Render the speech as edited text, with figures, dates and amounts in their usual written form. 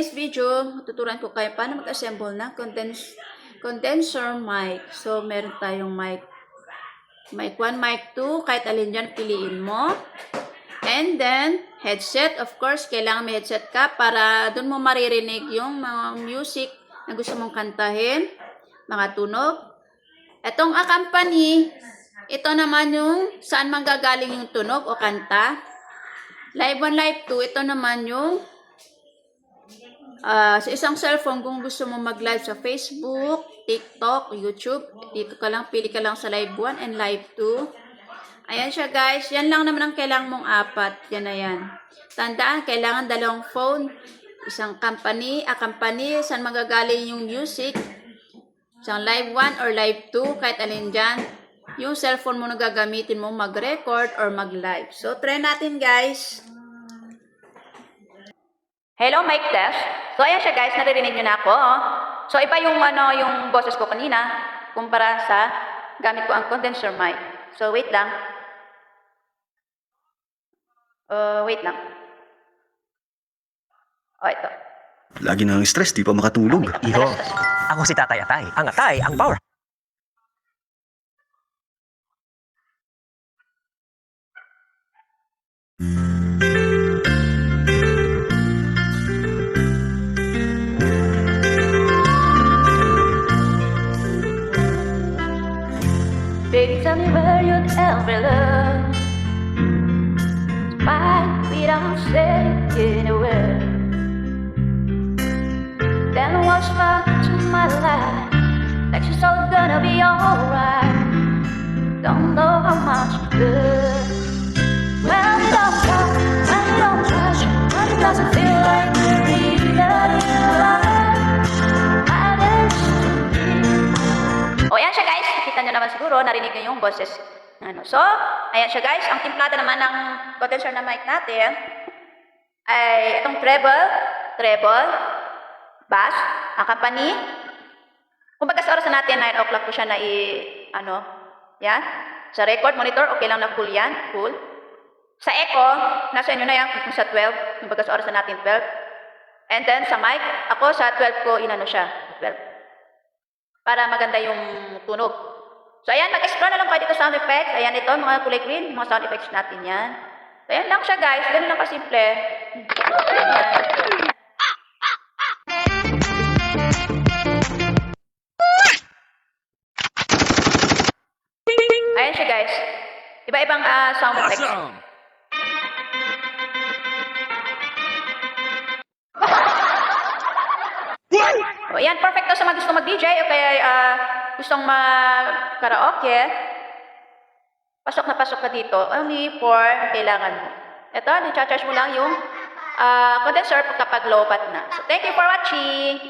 This video, tuturuan ko kayo paano mag-assemble ng condenser mic. So, meron tayong mic 1, mic 2, kahit alin dyan, piliin mo. And then, headset. Of course, kailangan may headset ka para doon mo maririnig yung mga music na gusto mong kantahin, mga tunog. Itong accompany, ito naman yung saan manggagaling yung tunog o kanta. Live 1, live 2, ito naman yung sa isang cellphone kung gusto mo mag-live sa Facebook, TikTok, YouTube. Dito ka lang, pili ka lang sa live 1 and live 2. Ayan siya guys. Yan lang naman ang kailangan mong apat. Yan na yan. Tandaan, kailangan dalawang phone. Isang accompany, saan magagaling yung music. Isang live 1 or live 2, kahit alin dyan. Yung cellphone mo na gagamitin mo mag-record or mag-live. So, try natin guys. Hello, mic test. So, ayan siya guys, naririnig nyo na ako. Oh. So, iba yung, yung boses ko kanina kumpara sa gamit ko ang condenser mic. So, wait lang. Wait lang. Ito. Lagi nang stress, di pa makatulog. Iho, ako si Tatay Atay. Ang Atay, ang power. Baby, tell me where you'd ever love. Fine, we don't say anywhere. Then what's back to my life? Like she's all gonna be alright. Don't know how much good. When we don't talk, when we don't touch, when it doesn't feel like we're really alive. O, ayan siya guys. Kita nyo naman siguro, narinig nyo yung boses. So, ayan siya guys. Ang timplada naman ng condenser na mic natin ay itong treble, bass, accompany. Kung baga sa orasan natin, 9 o'clock ko siya na yan. Sa record monitor, okay lang na full yan. Full. Sa echo, nasa inyo na yan kung sa 12. Kung baga sa orasan natin, 12. And then sa mic, ako sa 12 ko, siya. 12. Para maganda yung tunog. So, ayan, mag-explore na lang kayo dito sound effects. Ayan, ito, mga kulay green, mga sound effects natin yan. So, ayan lang siya, guys. Ganun lang kasimple. Ayan siya, guys. Iba-ibang sound effects. O, ayan, perfect to sa mga gusto mag-DJ o kaya gustong mag-karaoke. Pasok ka dito. Only for kailangan mo. Ito, i-charge mo lang yung condenser kapag low bat na. So, thank you for watching!